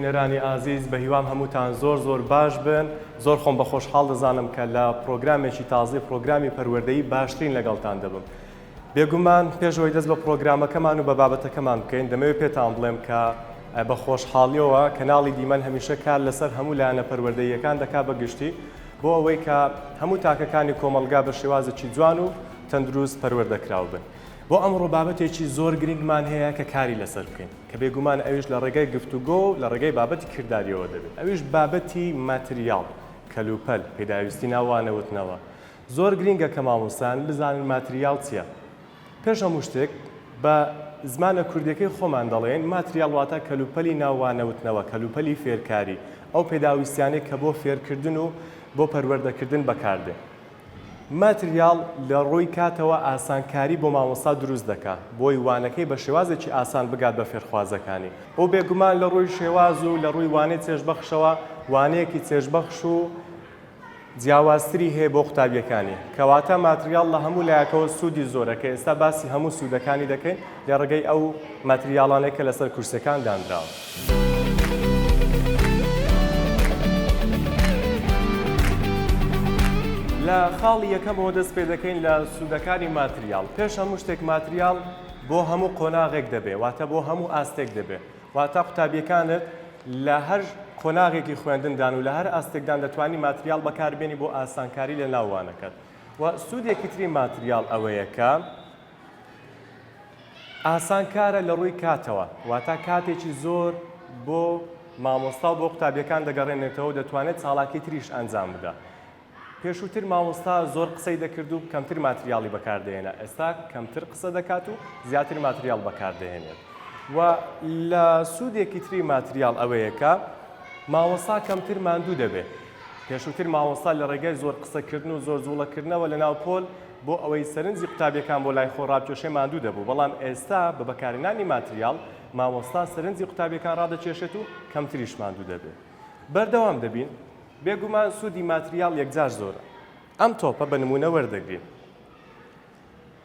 بینەرانی ئازیز بە هیوام هەمووتان زۆر باش بن زۆر خۆم بە خۆشحاڵ دەزانم کە لە پرۆگرامێکی تازی پرۆگرامی پەروەردەیی باشترین لەگەڵتان دەبم. بێگومان پێشەوەی دەست بە پرۆگرامەکەمان و بە بابەتەکەمان بکەین دەمەوێت پێتان بڵێم کە بە خۆشحاڵیەوە کەناڵی دیمەن هەمیشە کار لەسەر هەموو لایەنە پەروەردەییەکان دەکات بەگشتی بۆ ئەوەی کە هەموو تاکەکانی کۆمەلگا بە شێوازێکی جوان و تەندروست پەروەردەکراو بن. بۆ ئەمڕۆ بابەتێکی زۆر گرنگمان هەیە کە کاری لەسەر بکەین کە بێگومان ئەویش لە ڕێگەی گفتوگۆ و لە ڕێگەی بابەتی کردداریەوە دەبێت. ئەویش بابەتی ماتریال کەلوپەل پێداویستی ناوانەوتنەوە. زۆر گرنگە کە مامۆستایان بزانن ماتریال چییە. پێش هەموو شتێک بە زمانە کوردیەکەی خۆمان دەڵێن ماتریال واتە کەلوپەلی ناوانەوتنەوە کەلوپەلی فێرکاری ئەو پێداویستیانەی کە بۆ فێرکردن و بۆ پەروەردەکردن بەکاردێن. ماتریال لە ڕووی کاتەوە ئاسانکاری بۆ مامۆستا دروست دەکات بۆی وانەکەی بە شێوازێکی ئاسان بگات بە فێرخوازەکانی. ئەو بێگومان لە ڕووی شێواز و لە ڕووی وانەی چێژبەخشەوە وانەیەکی چێژبەخش و جیاوازتری هەیە بۆ قوتابیەکانی کەواتە ماتریال لە هەموو لایەکەوە سوودی زۆرەکە. ئێستا باسی هەموو سوودەکانی دەکەین لە ڕێگەی ئەو ماتریالانەی کە لەسەر کورسەکان دانراوە. لە خاڵی یەکەمەوە دەست پێ دەکەین لە سوودەکانی ماتریال. پێش هەموو شتێک ماتریال بۆ هەموو قۆناغێک دەبێت واتە بۆ هەموو ئاستێک دەبێت واتە قوتابیەکانت لە هەر قۆناغێکی خوێندندان و لە هەر ئاستێکدان دەتوانی ماتریال بەکاربێنی بۆ ئاسانکاری لە ناووانەکەت. و سوودێکی تری ماتریال ئەوەیە کە ئاسانکارە لە ڕووی کاتەوە واتە کاتێکی زۆر بۆ مامۆستا و بۆ قوتابیەکان دەگەڕێنێتەوە دەتوانێت چاڵاکی تریش ئەنجام بدات. پێشووتر مامۆستا زۆر قسەی دەکرد و کەمتر ماتریالی بەکاردێنە. ئێستا کەمتر قسە دەکات و زیاتر ماتریال بەکاردێنێت. و لە سوودێکی تری ماتریال ئەوەیە کە مامۆستا کەمتر ماندوو دەبێت. پێشووتر مامۆستا لە ڕێگای زۆر قسەکردن و زۆر زوڵەکردنەوە لە ناو پۆل بۆ ئەوەی سەرنجی قوتابیەکان بۆ لای خۆ ڕابکێشێ ماندوو دەبوو. بەڵام ئێستا بە بەکارهێنانی ماتریال مامۆستا سەرنجی قوتابیەکان ڕادەکێشێت و کەمتریش ماندوو دەبێت. بەردەوام دەبین. بێگومان سوودی ماتریال یەکجار زۆرە. ئەم تۆپە بە نمونە وەردەگرین.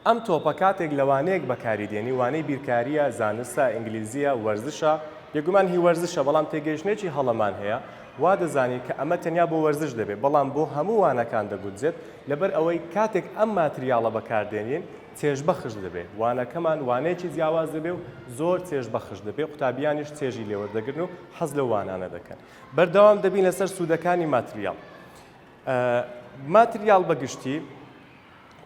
ئەم تۆپە کاتێک لەوانەیەک بەکاری دێنی وانەی بیرکاریە زانستە ئینگلیزیە وەرزشە بێگومان هی وەرزشە بەڵام تێگەیشتنێکی هەڵەمان هەیە وا دەزانی کە ئەمە تەنیا بۆ وەرزش دەبێت بەڵام بۆ هەموو وانەکان دەگوترێت لەبەر ئەوەی کاتێک ئەم ماتریالە بەکاردێنین چێژبەخش دەبێت. وانەکەمان وانەیەکی جیاواز دەبێت و زۆر چێژبەخش دەبێت قوتابیانیش چێژی لێوەردەگرن و حەز لە وانانە دەکەن. بەردەوام دەبین لەسەر سوودەکانی ماتریال. ماتریال بەگشتی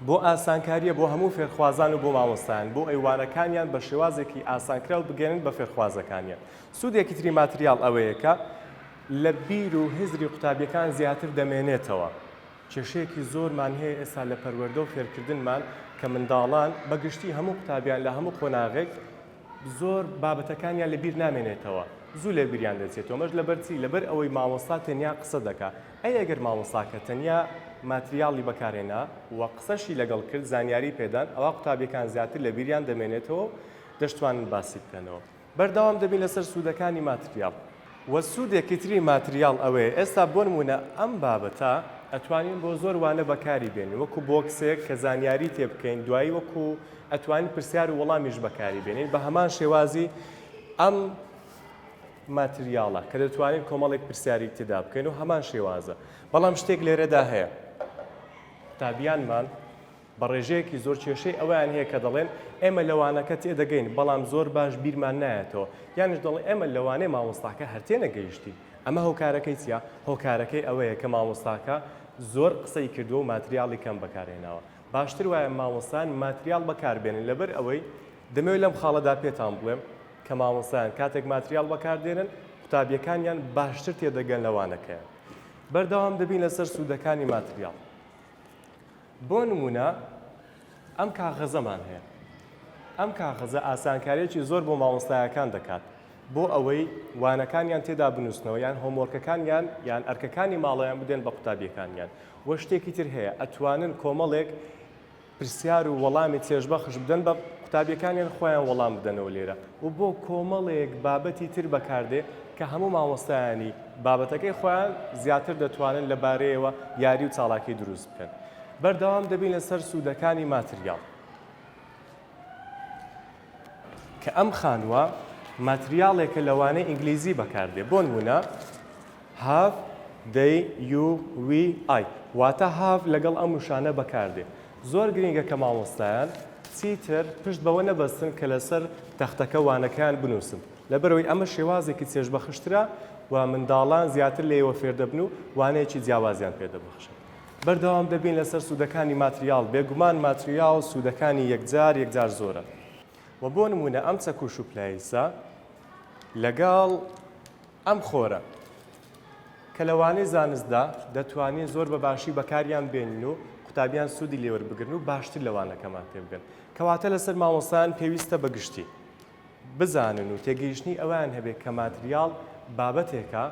بۆ ئاسانکاریە بۆ هەموو فێرخوازان و بۆ مامۆستایان بۆ ئەیوانەکانیان بە شێوازێکی ئاسانکرا و بگەێنن بە فێرخوازەکانیان. سوودێکی تری ماتریال ئەوەیە کە لە بیر و هزری قوتابیەکان زیاتر دەمێنێتەوە. کێشەیەکی زۆرمان هەیە ئێستا لە پەروەردە و فێرکردنمان کە منداڵان بەگشتی هەموو قوتابیان لە هەموو قۆناغێک زۆر بابەتەکانیان لە بیر نامێنێتەوە. زوو لە بیریان دەچێتەوە. مەش لەبەرچی لەبەر ئەوەی مامۆستا تەنیا قسە دەکات. ئەگەر مامۆستاکە تەنیا ماتریالی بەکارێنا و قسەشی لەگەڵ کرد زانیاری پێدان ئەوە قوتابیەکان زیاتر لە بیریان دەمێنێتەوە دەشتوانن باسی بکەنەوە. بەردەوام دەبین لەسەر سوودەکانی ماتریال. و سوودێکی تری ماتریال ئەوەیە ئێستا بۆ نمونە ئەم بابەتە ئەتوانین بۆ زۆر وانە بەکاری بێنین وەکو بۆکسێک کە زانیاری تێ بکەین دوایی وەکو ئەتوانین پرسیار و وەڵامیش بەکاری بێنین بە هەمان شێوازی ئەم ماتریالە کە دەتوانین کۆمەڵێک پرسیاری تێدا بکەین و هەمان شێوازە. بەڵام شتێک لێرەدا هەیە. قوتابیانمان بە ڕێژەیەکی زۆر کێشەی ئەویان هەیە کە دەڵێن ئێمە لەوانەکە تێدەگەین بەڵام زۆر باش بیرمان نایەتەوە. یانش دەڵێ ئێمە لەوانەیە مامۆستاکە هەرتێ نەگەیشتی. ئەمە هۆکارەکەی چییە؟ هۆکارەکەی ئەوەیە کە مامۆستاکە زۆر قسەی کردووە و ماتریاڵی کەم بەکارهێناوە. باشتر وایە مامۆستایان ماتریال بەکاربێنن لەبەر ئەوەی دەمەوێت لەم خاڵەدا پێتان بڵێم کە مامۆستایان کاتێک ماتریال بەکاردێنن قوتابیەکانیان باشتر تێدەگەن لەوانەکەیان. بەردەوام دەبین لەسەر سوودەکانی ماتریال. بۆ نمونە ئەم کاغەزەمان هەیە. ئەم کاغەزە ئاسانکاریەکی زۆر بۆ مامۆستایەکان دەکات بۆ ئەوەی وانەکانیان تێدا بنووسنەوە یان هۆمۆرکەکانیان یان ئەرکەکانی ماڵەیان بدێن بە قوتابیەکانیان. وە شتێکی تر هەیە ئەتوانن کۆمەڵێک پرسیار و وەڵامی چێژبەخش بدەن بە قوتابیەکانیان خۆیان وەڵام بدەنەوە لێرە و بۆ کۆمەڵێک بابەتی تر بەکاردێ کە هەموو مامۆستایانی بابەتەکەی خۆیان زیاتر دەتوانن لەبارەیەوە یاری و چاڵاکی دروست بکەن. بەردەوام دەبین لەسەر سوودەکانی ماتریال کە ئەم خانووە ماتریاڵێکە لەوانەیە ئینگلیزی بەکاردێ بۆ نمونە have they you we I واتە have لەگەڵ ئەم وشانە بەکاردێ زۆر گرنگە کە مامۆستایان چیتر پشت بەوە نەبەستن کە لەسەر تەختەکە وانەکان بنووسن لەبەرەوەی ئەمە شێوازێکی چێژ بەخشترا و منداڵان زیاتر لێوە فێر دەبن و وانەیەکی جیاوازیان پێ دەبەخشن بەردەوام دەبین لەسەر سوودەکانی ماتریال بێگومان ماتریال سوودەکانی یەکجار زۆرە و بۆ نمونە ئەم چەک و شوپلایسە لەگەڵ ئەم خۆرە کە لەوانەی زانستدا دەتوانین زۆر بە باشی بەکاریان بێنین و قوتابیان سوودی لێوەربگرن و باشتر لەوانەکەمان پێ بگەن کەواتە لەسەر مامۆستایان پێویستە بەگشتی بزانن و تێگەیشتنی ئەویان هەبێت کە ماتریال بابەتێکە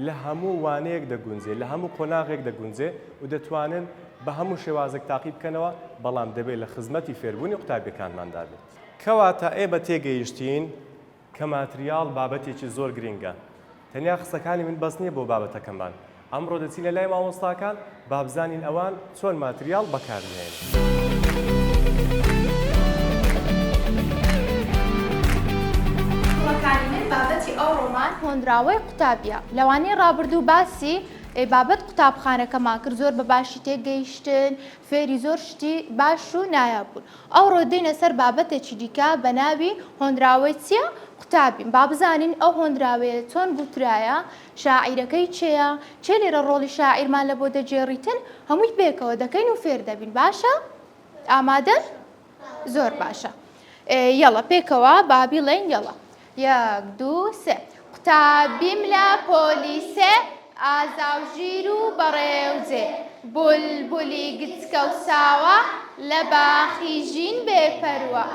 لە هەموو وانەیەک دەگونجێ لە هەموو قۆناغێک دەگونجێ و دەتوانن بە هەموو شێوازێک تاقی بکەنەوە بەڵام دەبێت لە خزمەتی فێربوونی قوتابیەکانماندا بێت کەواتە ئێمە تێگەیشتین کە ماتریال بابەتێکی زۆر گرنگە تەنیا قسەکانی من بەس نییە بۆ بابەتەکەمان ئەمڕۆ دەچین لە لای مامۆستاکان با بزانین ئەوان چۆن ماتریال بەکاردێنن بابەتی ئەو ڕۆمان هۆنراوەی قوتابیە لەوانەیە ڕابردوو باسی بابەت قوتابخانەکەمان کرد زۆر بە باشی تێگەیشتن فێری زۆر شتی باش و نایابوون ئەو ڕۆدەینە سەر بابەتێکی دیکە بە ناوی هۆنراوەی چییە قوتابین با بزانین ئەو هۆنراوەیە چۆن بوترایە شاعیرەکەی چێە چێ لێرە ڕۆڵی شاعیرمان لە بۆ دەجێڕیتن هەمووی بێکەوە دەکەین و فێر دەبین باشە ئامادەن زۆر باشە یەڵە پێکەوە با بیڵێین یەڵە یەک دوو سێ قوتابیم لە پۆلیسێ ئازاوژیر و بەڕێوجێ بولبولی گچکە و ساوە لە باخی ژین بێپەروە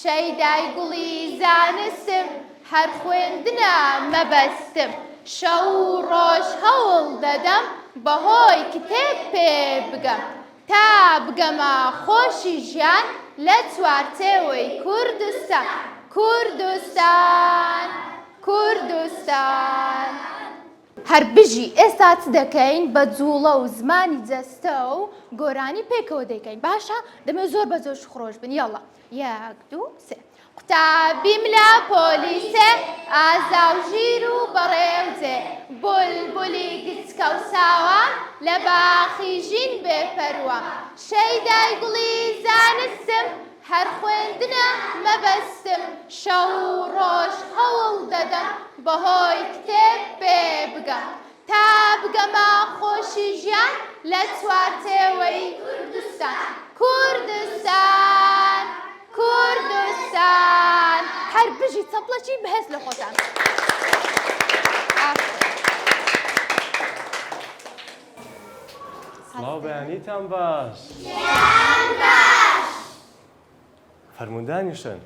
شەیدای گوڵی زانستم هەر خوێندنە مەبەستم شەو و ڕۆژ هەوڵ دەدەم بەهۆی کتێب پێ بگەم تا بگەمە خۆشی ژیان لە چوارچێوەی کوردستان کوردستان کوردستان هەر بژی ئێستا چ دەکەین بە جوڵە و زمانی جەستە و گۆرانی پێکەوە دەیکەین باشە دەمێ زۆر بە جۆش خۆش بن یاڵە یەک دوو سێ قوتابیم لە پۆلیسێ ئازاوژیر و بەڕێوجێ بولبولی گچکە و ساوە لە باخی ژین بێپەروە شەیدای گوڵی زانستم هەر خوێندنە مەبەستم شەو و ڕۆژ هەوڵ دەدەم بەهۆی کتێب پێ بگەم تا بگەمە خۆشی ژیان لە چوارچێوەی کوردستان کوردستان کوردستان هەر بژی چەپڵەکی بەهێز لە خۆتان سڵاو بەیانیتان باش فەرموندانیشن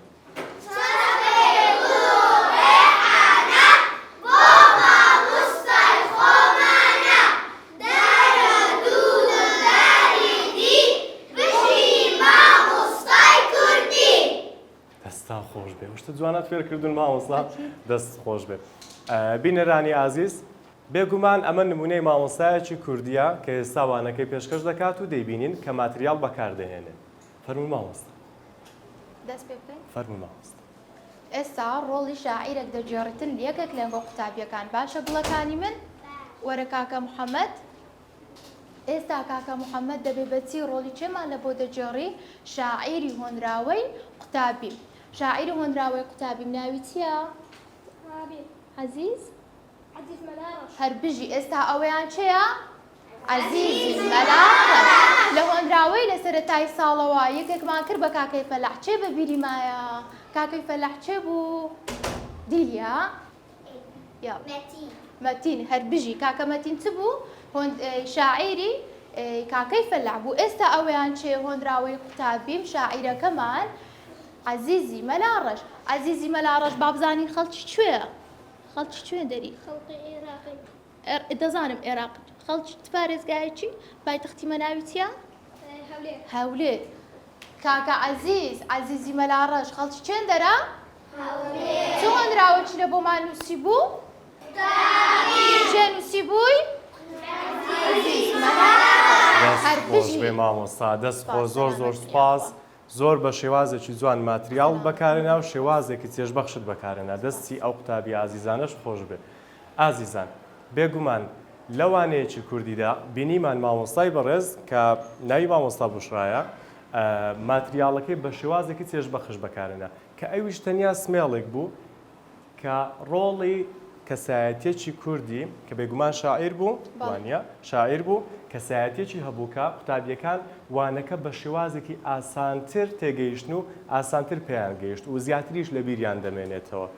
دەستا خۆش بێ شتە جوانات فێرکردون مامۆستا دەست خۆش بێ بینەرانی ئازیز بێگومان ئەمە نمونەی مامۆستایەکی کوردیە کە ئێستا وانەکەی پێشکەش دەکات و دەیبینین کە ماتریال بەکاردەهێنێت فەرموو مامۆستا دەست پێ بکەین فەرموو مامۆستا ئێستا ڕۆڵی شاعیرێک دەجێڕێتن یەکێک لەنگۆ قوتابیەکان باشە گوڵەکانی من وەرە کاکە محەممەد ئێستا کاکە محەممەد دەبێ بەچی ڕۆڵی چێمان لە بۆ دەجێڕی شاعیری هۆنراوەی قوتابیم شاعیری هۆنراوەی قوتابیم ناوی چییە؟ عەزیز هەر بژی ئێستا ئەوەیان چێە؟ عەزیزی مەلاقەت لە هۆنراوەی لە سەرەتای ساڵەوە یەکێکمان کرد بە کاکەی فەلاح چێ بە بیری مایە؟ کاکەی فەلاح چێ بوو؟ دیلیا؟ مەتین هەر بژی کاکە مەتین چ بوو؟ شاعیری کاکەی فەلاح بوو ئێستا ئەوەیان چێ هۆنراوەی قوتابیم شاعیرەکەمان عەزیزی مەلاڕەش عەزیزی مەلاڕەش با بزانین خەڵکی کوێیە؟ خەڵکی کوێ دەری؟ خەڵقی عێراقی دەزانم عێراق خەڵکی پارێزگایەکی پایتەختی مەناوی چییە؟ هەولێر کاکە عەزیز عەزیزی مەلاڕەش خەڵکی چێن دەرە؟ هەولێر چ هۆنراوەکی لە بۆمان نووسی بوو؟ چێ نووسی بووی؟ دەست خۆش بێ مامۆستا دەست خۆ زۆر سوپاس زۆر بە شێوازێکی جوان ماتریال بەکارێنا و شێوازێکی چێژبەخشت بەکارێنا دەستی ئەو قوتابی ئازیزانەش خۆش بێ. ئازیزان بێگومان لەوانەیەکی کوردیدا بینیمان مامۆستای بەڕێز کە ناوی مامۆستا بوشڕایە ماتریاڵەکەی بە شێوازێکی چێژبەخش بەکارێنا کە ئەویش تەنیا سمێڵێک بوو کە ڕۆڵی کەسایەتێکی کوردی کە بێگومان شاعیر بوو وانە شاعیر بوو کەسایەتێکی هەبووکە قوتابیەکان وانەکە بە شێوازێکی ئاسانتر تێگەیشتن و ئاسانتر پێیان گەیشت و زیاتریش لە بیریان دەمێنێتەوە.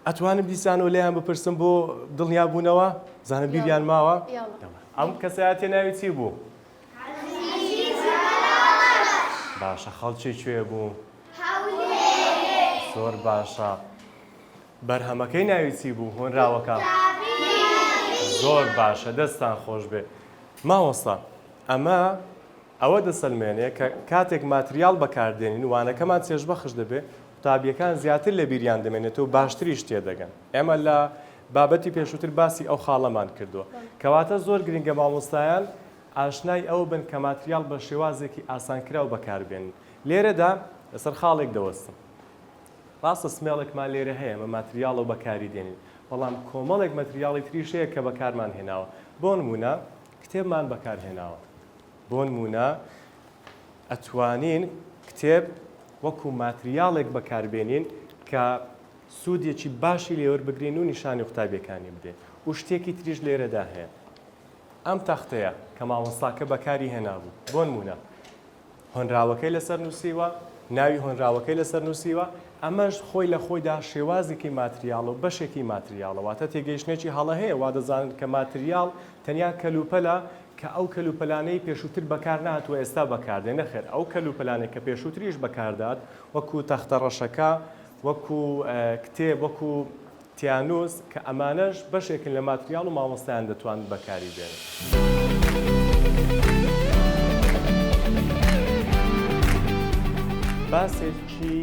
ئەتوانم دیسان و لێیان بپرسم بۆ دڵنیا بوونەوە زانە بیریان ماوە ئەم کەسایەتێ ناوی چی بوو؟ باشە خەڵکی کوێ بوو؟ زۆر باشە. بەرهەمەکەی ناوی چی بوو هۆنراوەکە؟ زۆر باشە دەستان خۆش بێ. مامۆستا ئەمە ئەوە دەسەلمێنێ کە کاتێک ماتریال بەکاردێنین وانەکەمان چێژبەخش دەبێت قوتابیەکان زیاتر لە بیریان دەمێنێتەوە باشتریش تێدەگەن. ئێمە لە بابەتی پێشووتر باسی ئەو خاڵەمان کردووە کەواتە زۆر گرنگە مامۆستایان ئاشنای ئەو بن کە ماتریال بە شێوازێکی ئاسانکراو بەکاربێنن. لێرەدا لەسەر خاڵێک دەوەستم. ڕاستە سمێڵێکمان لێرە هەیە ئەمە ماتریاڵ و بەکاری دێنین بەڵام کۆمەڵێک مەتریاڵی تریش هەیە کە بەکارمان هێناوە. بۆ نمونە کتێبمان بەکارهێناوە. بۆ نمونە ئەتوانین کتێب وەکو ماتریاڵێک بەکاربێنین کە سوودێکی باشی لێوەربگرین و نیشانی قوتابیەکانی بدێن و شتێکی تریش لێرەدا هەیە. ئەم تەختەیە کە مامۆستاکە بەکاری هێنابوو بۆ نمونە هۆنراوەکەی لەسەر نووسیوە ناوی هۆنراوەکەی لەسەر نووسیوە ئەمەش خۆی لە خۆیدا شێوازێکی ماتریاڵ و بەشێکی ماتریاڵەوەتە تێگەیشتێکی هەڵە هەیە وا دەزانن کە ماتریاڵ تەنیا کەلوپەلە کە ئەو کەلوپەلانەی پێشووتر بەکار نهاتووە ئێستا بەکاردێن نەخێر ئەو کەلوپەلانێک کە پێشووتریش بەکاردات وەکو تەختە ڕەشەکە وەکو کتێب وەکو تیانوس کە ئەمانەش بەشێکن لە ماتریاڵ و مامۆستایان دەتوان بەکاری بێنن. باسێکی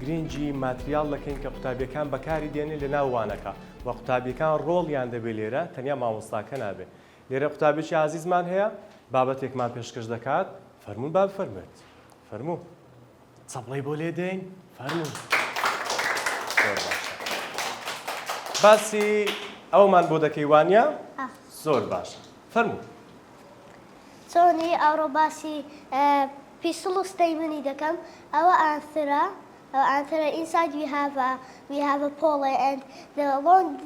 گرنگی ماتریال دەکەین کە قوتابیەکان بەکاری دێنێت لە ناووانەکە و قوتابیەکان ڕۆڵیان دەبێت لێرە تەنیا مامۆستاکە نابێت. لێرە قوتابێکی عزیزمان هەیە بابەتێکمان پێشکەش دەکات فەرموون با بفەرمێت فەرموو چەپڵەی بۆ لێ دێین فەرموون. زۆر باشە. باسی ئەومان بۆ دەکەی وانە؟ زۆر باشە فەرموو. چۆنی ئەوڕۆ باسی پیسڵ و ستەیمنی دەکەم ئەوە ئانترە. Inside we have a pole and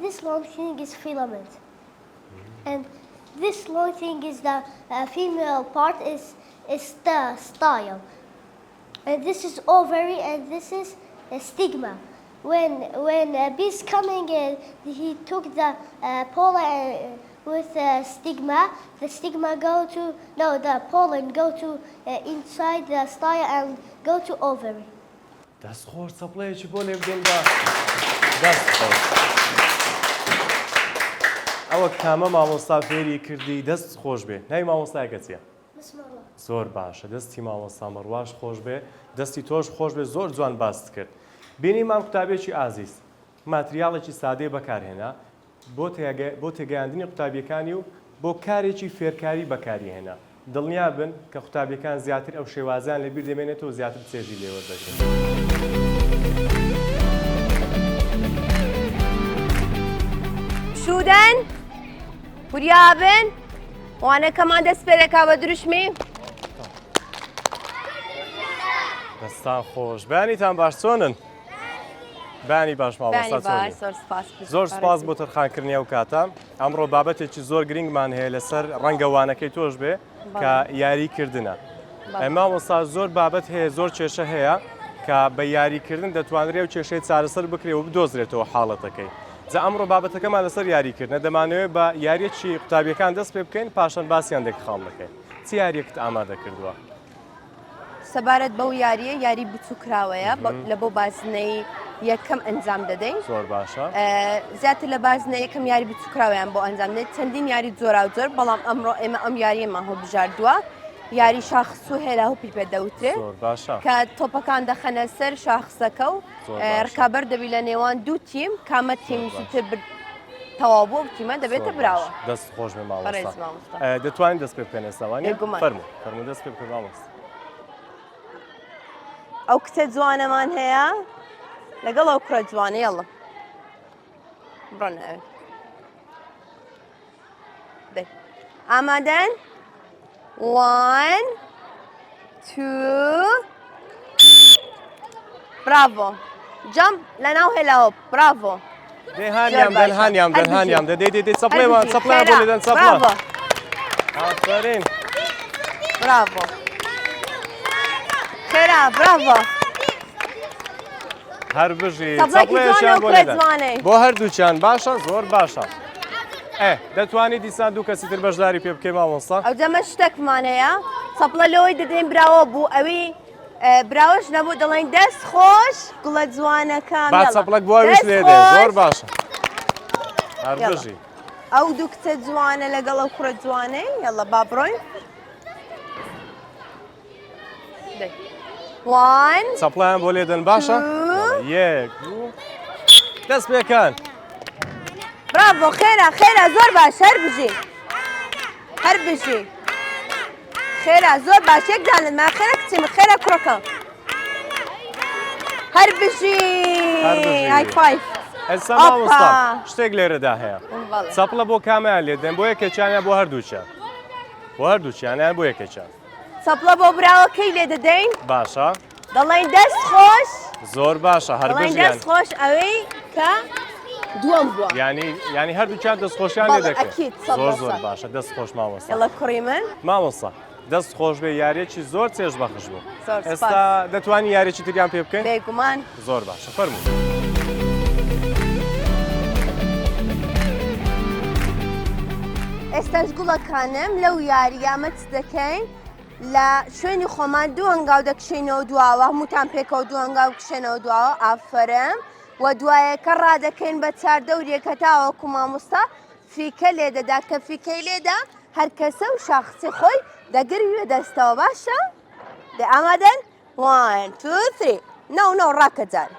this long thing is filament. And this long thing is the female part is the style. And this is ovary and this is a stigma. When bees coming in, he took the pollen with the stigma the pollen go to inside the style and go to ovary. دەست خۆش چەپڵەیەکی بۆ لێ بدەین بە دەست خۆش. ئەوە کامە مامۆستا فێری کردی دەست خۆش بێ. ناوی مامۆستایەکە چییە؟ زۆر باشە دەستی مامۆستا مەڕواش خۆش بێ دەستی تۆش خۆش بێ زۆر جوان باست کرد. بینیمان قوتابێکی ئازیز ماتریاڵێکی سادەی بەکارهێنا بۆ تێگەیاندنی قوتابیەکانی و بۆ کارێکی فێرکاری بەکاری هێنا. دڵنیا بن کە قوتابیەکان زیاتر ئەو شێوازیان لەبیر دەمێنێتەوە زیاتر چێژی لێوەردەگرن. شودن وریابن وانەکەمان دەست پێدەکا بە دروشمی. دەستان خۆش بەیانیتان باش چۆنن؟ بەیانی باش ماڵۆستا چۆنی؟ زۆر سپاس بۆ تەرخانکردنی ئەو کاتە. ئەمڕۆ بابەتێکی زۆر گرنگمان هەیە لەسەر ڕەنگەوانەکەی تۆش بێ کە یاریکردنە. مامۆستا زۆر بابەت هەیە زۆر کێشە هەیە کە بە یاریکردن دەتوانرێت و کێشەی چارەسەر بکرێت و بدۆزرێتەوە حاڵەتەکەی. جا ئەمڕۆ بابەتەکەمان لەسەر یاریکردنە دەمانەوێت بە یاریەکی قوتابیەکان دەست پێ بکەین پاشان باسییان دێک خاڵ دەکەین. چی یاریەکت ئامادە کردووە؟ سەبارەت بەو یاریە یاری بچووکراوەیە لە بۆ بازنەی یەکەم ئەنجام دەدەین. زۆر باشە. زیاتر لە بازنە یەکەم یاری بچووکراویان بۆ ئەنجام دێت چەندین یاری جۆرا و جۆر بەڵام ئەمڕۆ ئێمە ئەم یاریەمان هەڵبژاردووە. یاری شاخص و هێلا و پیپێ دەوترێت کە تۆپەکان دەخەنە سەر شاخسەکە و ڕکابەر دەبی لە نێوان دوو تیم کامە تیم زووتر تەواو بۆ تیمە دەبێتە براوە. دەست خۆش بێ ماڵۆستا. دەتوانین دەست پێ بکەن ئێستاوانێ؟ فەرموو دەست پێ بکەن مامۆستا. ئەو کچە جوانەمان هەیە لەگەڵ ئەو کوڕە جوانە یەڵە بڕۆنە ئەوێ ئامادەن 1 2 براڤۆ جەمپ لەناو هێلاوە براڤۆ دەنهانیام دەدەیت سەپڵێوە سەپڵیان بۆ لێدەن سەپڵە ئافرین براڤۆ خێرا براڤۆ هەر بژی سەپڵێشیان بۆ لێدەن بۆ هەردووچیان باشە زۆر باشە دەتوانیت دیسان دوو کەسی تر بەشداری پێ بکەی مامۆستا ئەو جەمە شتێکمان هەیە سەپڵە لەوەی دەدەین براوە بوو ئەوی براوەش نەبوو دەڵێن دەست خۆش گوڵە جوانەکان با سەپڵک بۆویش لێدێ زۆر باشە هەر بژی ئەو دوو کچە جوانە لەگەڵ ئەو کوڕە جوانەی یەڵە با بڕۆین سەپڵیان بۆ لێدەن باشە یەک دەست پێکەن براڤۆ خێرا زۆر باش هەر بژی خێرا زۆر باش یەکدانن ما خێرا کچیم خێرا کوڕەکەم هەر بژی های فایف ئێستا مامۆستا شتێک لێرەدا هەیە سەپڵە بۆ کامیان لێدەن بۆ یەکێکیانیان بۆ هەردووچیانیان بۆ یەکێکیان سەپڵە بۆ براوەکەی لێ دەدەین باشە دەڵێن دەست خۆش زۆر باشە هەر بژیان دەست خۆش ئەوەی کە دووەم بووە ینی هەردووچیان دەستخۆشیان لێ دەکەن زۆر باشە دەست خۆش مامۆستا یەڵە کوڕی من مامۆستا دەست خۆش بێ یاریەکی زۆر چێژ بەخش بوو ئێستا دەتوانانی یاریی تریان پێ بکەین بێگومان زۆر باشە فەرموو ئێستاش گوڵەکانم لەو یاریامە چ دەکەین لە شوێنی خۆمان دوو هەنگاو دەکشێنەوە دواوە هەمووتان پێکەوە دوو هەنگاو کشێنەوە دواوە ئافرەم و دوایەکە ڕادەکەین بە چاردەورێکە تاوەکو مامۆستا فیکە لێ دەدا کە فیکەی لێدا هەر کەسە و شاخسی خۆی دەگەروێ دەستەوە باشە دێ ئامادەن 1 2 3 نەو ڕاکە جار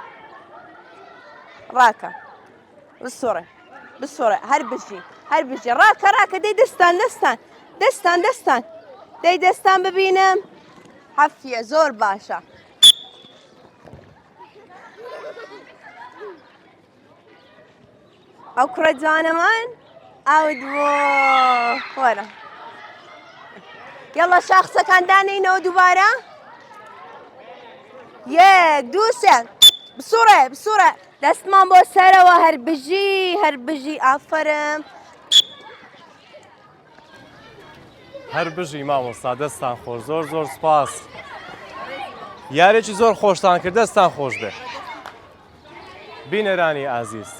ڕاکە بسوڕێ هەر بژی ڕاکە دەی دەستان دەی دەستان ببینم حەفیە زۆر باشە ئەو کوڕە جوانەمان ئاوت بۆ وەرە یەڵە شاخسەکان دانەینەوە دووبارە یەک دوو سێ بسوڕێ دەستمان بۆ سەرەوە هەر بژی ئافرم هەر بژی مامۆستا دەستان خۆش زۆر سپاس یارێکی زۆر خۆشتان کرد دەستان خۆش بێ بینەرانی ئازیز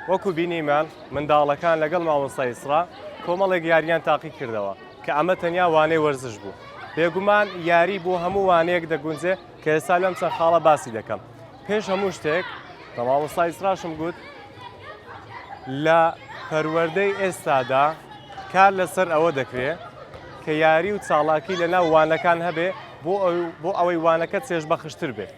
وەکو بینیمان منداڵەکان لەگەڵ مامۆستای ئیسرا کۆمەڵێک یاریان تاقی کردەوە کە ئەمە تەنیا وانەی وەرزش بوو بێگومان یاری بۆ هەموو وانەیەک دەگونجێ کە ئێستا لەم چەند خاڵە باسی دەکەم پێش هەموو شتێک بە مامۆستای ئیسراشم گوت لە پەروەردەی ئێستادا کار لەسەر ئەوە دەکرێت کە یاری و چاڵاکی لەناو وانەکان هەبێ بۆ ئەوەی وانەکە چێژ بەخشتر بێت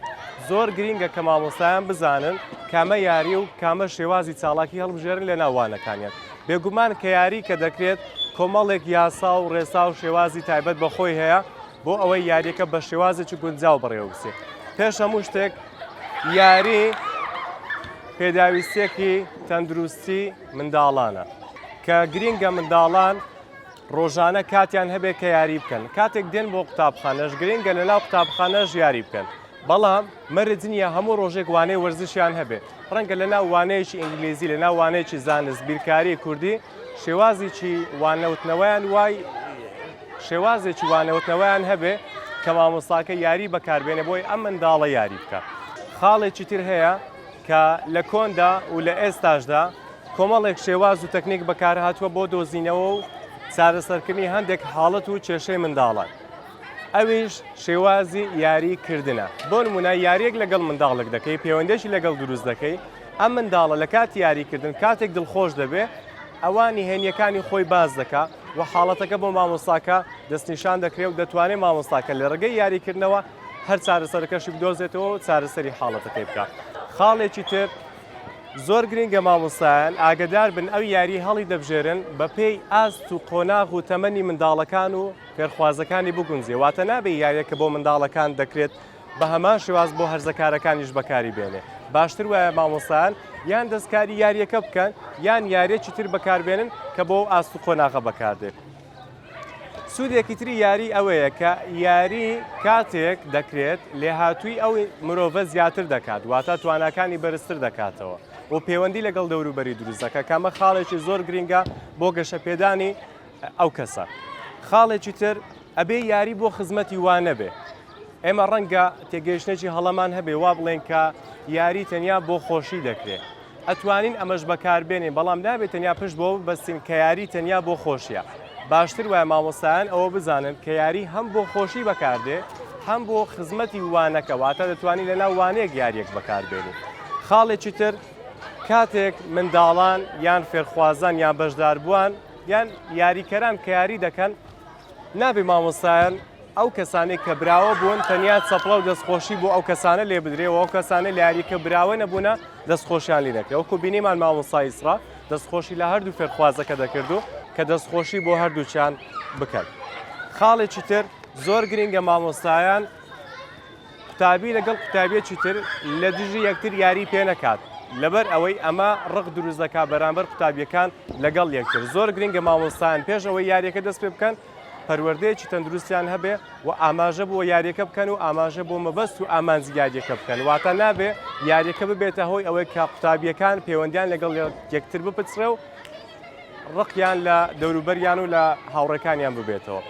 زۆر گرینگە کە مامۆستایان بزانن کامە یاری و کامە شێوازی چاڵاکی هەڵبژێرن لە ناوانەکانیان بێگومان کە یاری کە دەکرێت کۆمەڵێک یاسا و ڕێسا و شێوازی تایبەت بەخۆی هەیە بۆ ئەوەی یاریەکە بە شێوازێکی گونجاو بڕێوەبسێ پێش هەموو شتێک یاری پێداویستێکی تەندروستی منداڵانە کە گرینگە منداڵان ڕۆژانە کاتیان هەبێ کە یاری بکەن کاتێک دێن بۆ قوتابخانەش گرینگە لەناو قوتابخانەش یاری بکەن بەڵام مەرج نییە هەموو ڕۆژێک وانەی وەرزشیان هەبێت ڕەنگە لەناو وانەیەکی ئینگلیزی لەناو وانەیەکی زانست بیرکاری کوردی شێوازێکی وانەوتنەوەیان وای شێوازێکی وانەوتنەوەیان هەبێ کە مامۆستاکە یاری بەکاربێنە بۆی ئەم منداڵە یاری بکە خاڵێکی تر هەیە کە لە کۆندا و لە ئێستاشدا کۆمەڵێک شێواز و تەکنیک بەکار هاتووە بۆ دۆزینەوە و چارەسەرکردنی هەندێک حاڵەت و کێشەی منداڵان ئەویش شێوازی یاریکردنە بۆ نمونە یاریەک لەگەڵ منداڵێک دەکەی پەیوەندێکی لەگەڵ دروست دەکەی ئەم منداڵە لە کاتی یاریکردن کاتێک دڵخۆش دەبێ ئەوانی هێنیەکانی خۆی باز دەکا و حاڵەتەکە بۆ مامۆستاکە دەستنیشان دەکرێت و دەتوانێت مامۆستاکە لە ڕێگەی یاریکردنەوە هەر چارەسەرەکەشی بدۆزێتەوە و چارەسەری حاڵەتەکەی بکات خاڵێکی تر زۆر گرینگە مامۆستایان ئاگدار بن ئەو یاری هەڵی دەبژێرن بە پێی ئاست و قۆناغ و تەمەنی منداڵەکان و فێرخوازەکانی بگونجێ واتە نابێ یاریەکە بۆ منداڵەکان دەکرێت بە هەمان شێواز بۆ هەرزەکارەکانیش بەکاری بێنێ باشتر وایە مامۆستایان یان دەستکاری یاریەکە بکەن یان یاریەکی تر بەکاربێنن کە بۆ ئاست و خۆناغە بەکاردێت سوودێکی تری یاری ئەوەیە کە یاری کاتێک دەکرێت لێهاتووی ئەو مرۆڤە زیاتر دەکات واتە تواناکانی بەرزتر دەکاتەوە و پەیوەندی لەگەڵ دەوروبەری دروست دەکات کامە خاڵێکی زۆر گرنگە بۆ گەشەپێدانی ئەو کەسە خاڵێکی تر ئەبێ یاری بۆ خزمەتی وانە بێ ئێمە ڕەنگە تێگەیشتێکی هەڵەمان هەبێ وا بڵێن کە یاری تەنیا بۆ خۆشی دەکرێت ئەتوانین ئەمەش بەکاربێنین بەڵام نابێت تەنیا پشت بۆ بەستین کە یاری تەنیا بۆ خۆشیە باشتر وایە مامۆستایان ئەوە بزانن کە یاری هەم بۆ خۆشی بەکاردێ هەم بۆ خزمەتی وانەکە واتە دەتوانین لەناو وانەیەک یاریەک بەکاربێنین خاڵێکی تر کاتێک منداڵان یان فێرخوازان یان بەشدار بووان یان یاریکەران کە یاری دەکەن نابێ مامۆستایان ئەو کەسانێک کە براوە بوون تەنیا چەپڵە و دەستخۆشی بۆ ئەو کەسانە لێ بدرێەوە ئەو کەسانە لە یاریکە براوە نەبوونە دەستخۆشیان لی دەکرێت وەکو بینیمان مامۆستای ئیسرا دەستخۆشی لە هەردوو فێرخوازەکە دەکردو کە دەستخۆشی بۆ هەردووچیان بکەن خاڵێکی تر زۆر گرنگە مامۆستایان قوتابی لەگەڵ قوتابیەکی تر لە دژی یەکتر یاری پێ نەکات لەبەر ئەوەی ئەمە ڕق دروست دەکات بەرامبەر قوتابیەکان لەگەڵ یەکتر زۆر گرنگە مامۆستایان پێش ئەوەی یاریەکە دەست پێ بکەن پەروەردەیەکی تەندروستیان هەبێ و ئاماژە بۆ یاریەکە بکەن و ئاماژە بۆ مەبەست و ئامانزی یاریەکە بکەن واتە نابێ یاریەکە ببێتە هۆی ئەوەی کە قوتابیەکان پەیوەندیان لەگەڵ یەکتر بپچرە و ڕقیان لە دەوروبەریان و لە هاوڕێکانیان ببێتەوە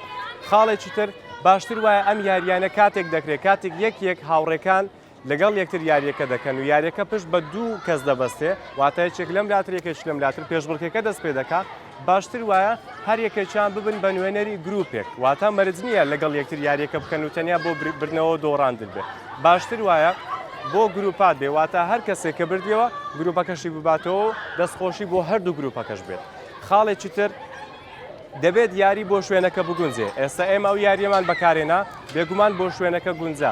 خاڵێکی تر باشتر وایە ئەم یاریانە کاتێک دەکرێت کاتێک یەک هاوڕێکان لەگەڵ یەکتر یاریەکە دەکەن و یاریەکە پشت بە دوو کەس دەبەستێ واتە یەکێک لەم لاتر یەکێک لەم لاتر پێشبڕکێکە دەست پێ دەکات باشتر وایە هەر یەکێکیان ببن بە نوێنەری گروپێک واتە مەرج نییە لەگەڵ یەکتر یاریەکە بکەن و تەنیا بۆ بردنەوە دۆڕاندن بێ باشتر وایە بۆ گروپات بێ واتە هەر کەسێک کە بردیەوە گروپەکەشی بباتەوە و دەستخۆشی بۆ هەردوو گروپەکەش بێت خاڵێکی تر دەبێت یاری بۆ شوێنەکە بگونجێ ئێستا ئێمە ئەو یاریەمان بەکارێنا بێگومان بۆ شوێنەکە گونجا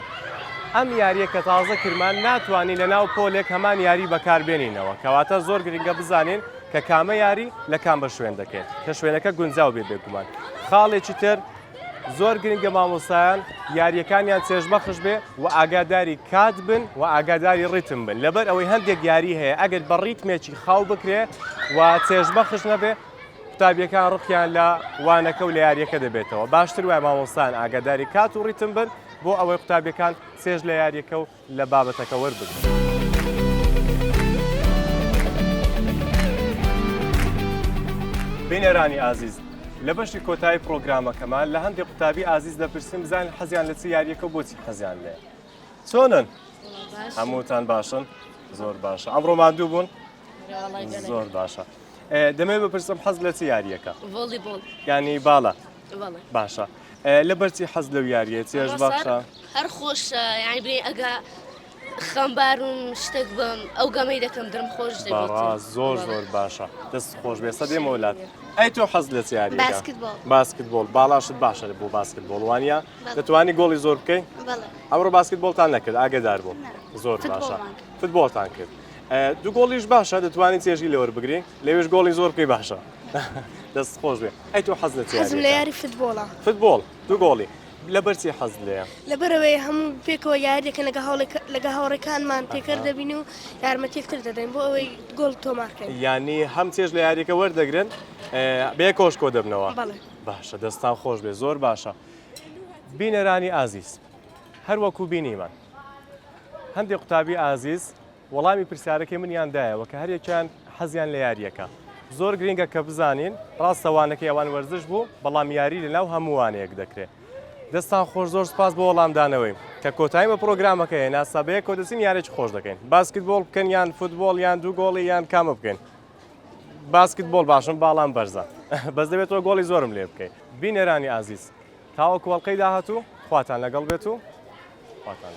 ئەم یاریە کە تازە کرمان ناتوانین لە ناو پۆلێک هەمان یاری بەکاربێنینەوە کەواتە زۆر گرنگە بزانین کە کامە یاری لە کام بە شوێن دەکەێت کە شوێنەکە گونجاو بێ بێگومان خاڵێکی تر زۆر گرنگە مامۆستایان یاریەکانیان چێژبەخش بێ و ئاگاداری کات بن و ئاگاداری ڕیتم بن لەبەر ئەوەی هەندێک یاری هەیە ئەگەر بە ڕیتمێکی خاو بکرێ و چێژبەخش نەبێ قوتابیەکان ڕقیان لە وانەکە و لە یاریەکە دەبێتەوە باشتر وای مامۆستایان ئاگاداری کات و ڕیتم بن بۆ ئەوەی قوتابیەکان چێژ لە یاریەکە و لە بابەتەکە وەربگرن بینەرانی ئازیز لە بەشی کۆتایی پرۆگرامەکەمان لە هەندێک قوتابی ئازیز دەپرسیم بزانین حەزیان لە چ یاریەکە بۆچی حەزیان لێ چۆنن هەمووتان باشن زۆر باشە ئەمڕۆ ماندوو بوون زۆر باشە دەمێ بپرسم حەز لە چ یاریەکە ڤۆلیبۆڵ یانی باڵە باشە لە بەرچی حەز لەو یاریە چێژ باشە هەر خۆشە یعنی برێ ئەگە خەمبارم شتێک بم ئەو گەمەی دەکەم درم خۆش دەبێت زۆر باشە دەست خۆش بێ سەدێ مۆلات ئەی تۆ حەز لە چ یاریەکە باسکتبۆڵ باڵاشت باشە بۆ باسکتبۆڵ وانە دەتوانی گۆڵی زۆر بکەین ئەمڕۆ باسکتبۆڵتان نەکرد ئاگدار بوو زۆر باشە فوتبۆڵتان کرد دوو گۆڵیش باشە دەتوانین چێژی لێوە بگرین لەوێش گۆڵی زۆر بکەی باشە دەست خۆش بێ ئەی تۆ حەز لە چ حەزم لە یاری فوتبۆڵە فوتبۆڵ دوو گۆڵی لەبەرچی حەز لێیە لەبەرەوەی هەموو پێکەوە یاریەکە لەگە هاوڕێکانمان پێکرد دەبین و یارمەتێکتر دەدەین بۆ ئەوەی گۆڵ تۆمارکەین یعنی هەم چێژ لە یاریەکە وەردەگرن بێ کۆشکۆ دەبنەوە باشە دەستان خۆش بێ زۆر باشە بینەرانی ئازیز هەر وەکو بینیمان هەندێک قوتابی ئازیز وەڵامی پرسیارەکەی منیاندایەوە کە هەرێکیان حەزیان لە یاریەکە زۆر گرنگە کە بزانین ڕاستەوانەکە ئەوان وەرزش بوو بەڵام یاری لەناو هەمووانەیەک دەکرێت دەستان خۆش زۆر سپاس بۆ وەڵامدانەوەی کە کۆتایمە پرۆگرامەکە هەیە ناسابەیە کۆ دەچین یارێکی خۆش دەکەین باسکتبۆڵ بکەن یان فوتبۆڵ یان دوو گۆڵی یان کامە بکەین باسکتبۆڵ باشم باڵام بەرزە بەس دەبێتەوە گۆڵی زۆرم لێ بکەین بینەرانی ئازیز تاوەکو وەڵقەی داهاتوو خواتان لەگەڵ بێت و خواتان